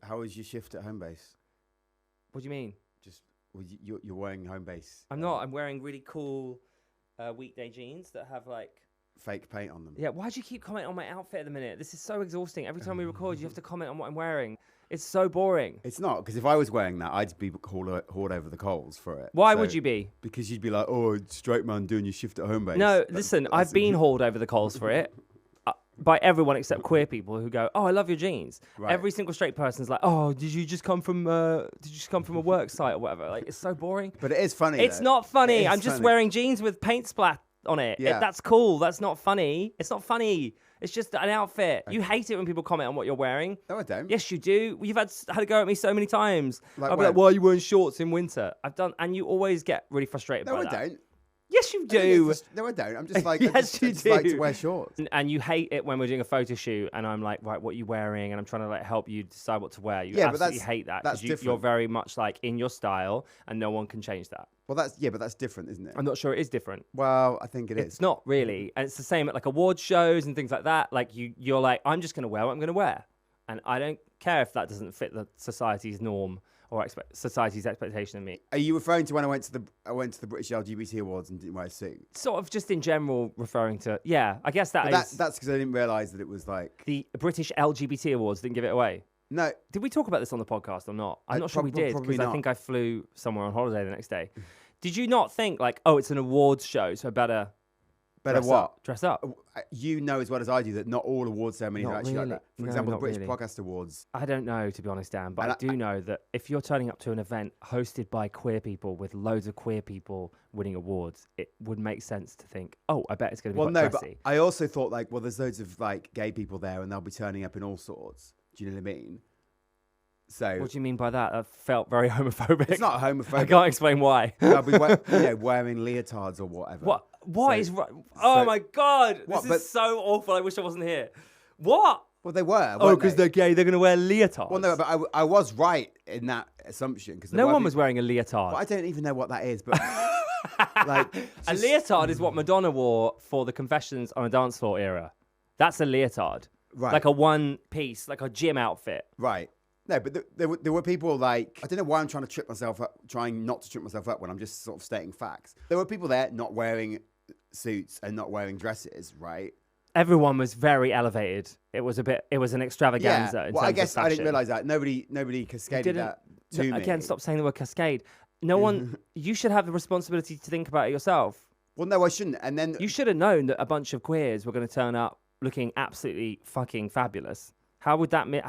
How was your shift at home base? What do you mean? Just you're wearing home base. I'm not. I'm wearing really cool weekday jeans that have like fake paint on them. Yeah. Why do you keep commenting on my outfit at the minute? This is so exhausting. Every time we record, you have to comment on what I'm wearing. It's so boring. It's not, because if I was wearing that, I'd be hauled over the coals for it. Why would you be? Because you'd be like, oh, straight man doing your shift at home base. No, listen, I've been hauled over the coals for it. By everyone except queer people who go, oh, I love your jeans. Right. Every single straight person's like, oh, did you just come from a work site or whatever? Like, it's so boring. But it is funny. It's not funny. I'm just wearing jeans with paint splat on it. Yeah. That's cool. That's not funny. It's not funny. It's just an outfit. Okay. You hate it when people comment on what you're wearing. No, I don't. Yes, you do. You've had to go at me so many times. I'll be like, why are you wearing shorts in winter? And you always get really frustrated by that. No, I don't. Yes, you do. No, I don't. I'm just like, yes, I just like to wear shorts. And you hate it when we're doing a photo shoot and I'm like, right, what are you wearing? And I'm trying to like help you decide what to wear. You absolutely hate that. That's different. You're very much like in your style and no one can change that. Well, but that's different, isn't it? I'm not sure it is different. Well, I think it is. It's not really. And it's the same at like award shows and things like that. Like you're like, I'm just going to wear what I'm going to wear. And I don't care if that doesn't fit the society's norm or society's expectation of me. Are you referring to when I went to the British LGBT Awards and didn't wear a suit? Sort of just in general referring to, yeah, I guess that's because I didn't realise that it was like... The British LGBT Awards didn't give it away. No. Did we talk about this on the podcast or not? I'm not sure we did, because I think I flew somewhere on holiday the next day. Did you not think like, oh, it's an awards show, so better dress up? You know as well as I do that not all award ceremonies are actually like that. For example, the British Podcast Awards. I don't know, to be honest, Dan, but I do know that if you're turning up to an event hosted by queer people with loads of queer people winning awards, it would make sense to think, oh, I bet it's going to be quite dressy. But I also thought like, well, there's loads of like gay people there and they'll be turning up in all sorts. Do you know what I mean? So what do you mean by that? That felt very homophobic. It's not homophobic. I can't explain why. They'll be wearing leotards or whatever. What is right? Oh my God. This is so awful. I wish I wasn't here. What? Well, they were. Oh, because they're gay. They're going to wear leotards. Well, no, but I was right in that assumption. No one was wearing a leotard. Well, I don't even know what that is, but... like a leotard is what Madonna wore for the Confessions on a Dance Floor era. That's a leotard. Right. Like a one piece, like a gym outfit. Right. No, but there were people like, I don't know why I'm trying not to trip myself up when I'm just sort of stating facts. There were people there not wearing suits and not wearing dresses, right? Everyone was very elevated. It was an extravaganza. Yeah. In well, I terms guess of fashion. I didn't realise that. Nobody cascaded that to me. Again, stop saying the word cascade. No one, you should have the responsibility to think about it yourself. Well, no, I shouldn't. And then you should have known that a bunch of queers were going to turn up looking absolutely fucking fabulous. How did you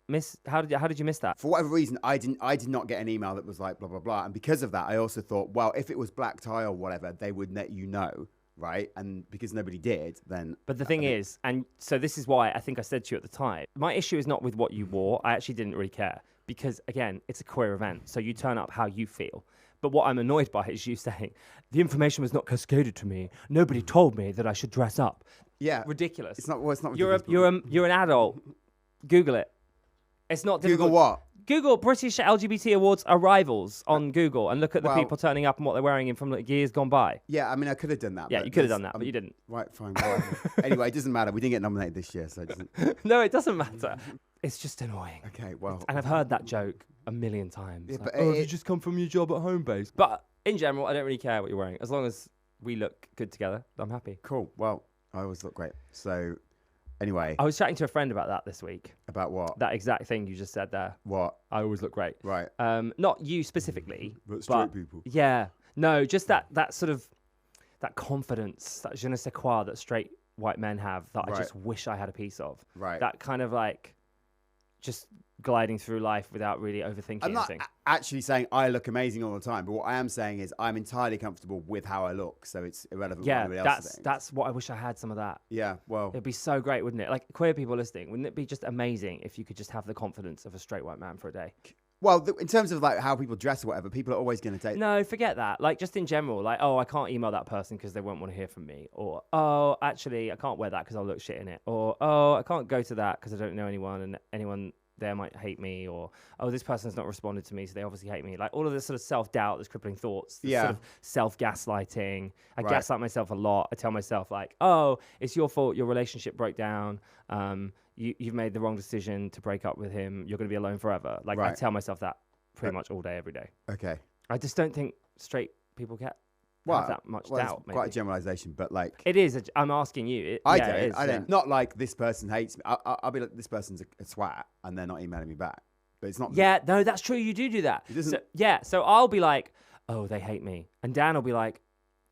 miss that? For whatever reason, I did not get an email that was like blah blah blah, and because of that, I also thought, well, if it was black tie or whatever, they would let you know, right? And because nobody did, then. But the thing is, and so this is why I think I said to you at the time, my issue is not with what you wore. I actually didn't really care because again, it's a queer event, so you turn up how you feel. But what I'm annoyed by is you saying the information was not cascaded to me. Nobody told me that I should dress up. Yeah, ridiculous. It's not. Well, it's not. Ridiculous, you're an adult. Google it. It's not difficult. Google what? Google British LGBT Awards arrivals on Google and look at the people turning up and what they're wearing in from like years gone by. Yeah, I mean, I could have done that. Yeah, you could have done that, but you didn't. Right, fine. Anyway, it doesn't matter. We didn't get nominated this year, so it doesn't. No, it doesn't matter. It's just annoying. Okay, well. And I've heard that joke a million times. Yeah, like, but you just come from your job at home base. But in general, I don't really care what you're wearing. As long as we look good together, I'm happy. Cool. Well, I always look great. So... Anyway. I was chatting to a friend about that this week. About what? That exact thing you just said there. What? I always look great. Right. Not you specifically. But straight people. Yeah. No, just that sort of, that confidence, that je ne sais quoi that straight white men have that I just wish I had a piece of. Right. That kind of like, just gliding through life without really overthinking anything. I'm not actually saying I look amazing all the time, but what I am saying is I'm entirely comfortable with how I look, so it's irrelevant what anybody else thinks. That's what I wish I had some of that. Yeah, well... It'd be so great, wouldn't it? Like, queer people listening, wouldn't it be just amazing if you could just have the confidence of a straight white man for a day? Well, in terms of like how people dress or whatever, people are always going to take... No, forget that. Like, just in general, like, oh, I can't email that person because they won't want to hear from me. Or, oh, actually, I can't wear that because I'll look shit in it. Or, oh, I can't go to that because I don't know anyone and anyone they might hate me, or oh, this person's not responded to me, so they obviously hate me. Like all of this sort of self-doubt, this crippling thoughts, this sort of self-gaslighting. I gaslight myself a lot. I tell myself like, oh, it's your fault. Your relationship broke down. You've made the wrong decision to break up with him. You're going to be alone forever. Like I tell myself that pretty much all day, every day. Okay. I just don't think straight people have that much doubt. It's quite a generalization, but like it is. I'm asking you. I don't. Not like this person hates me. I'll be like, this person's a swat, and they're not emailing me back. But it's not. Yeah, no, that's true. You do that. It doesn't. So I'll be like, oh, they hate me, and Dan will be like,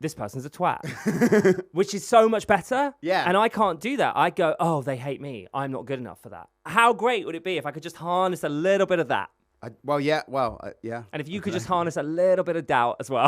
this person's a twat, which is so much better. Yeah. And I can't do that. I go, oh, they hate me. I'm not good enough for that. How great would it be if I could just harness a little bit of that? Yeah. And if you could just harness a little bit of doubt as well.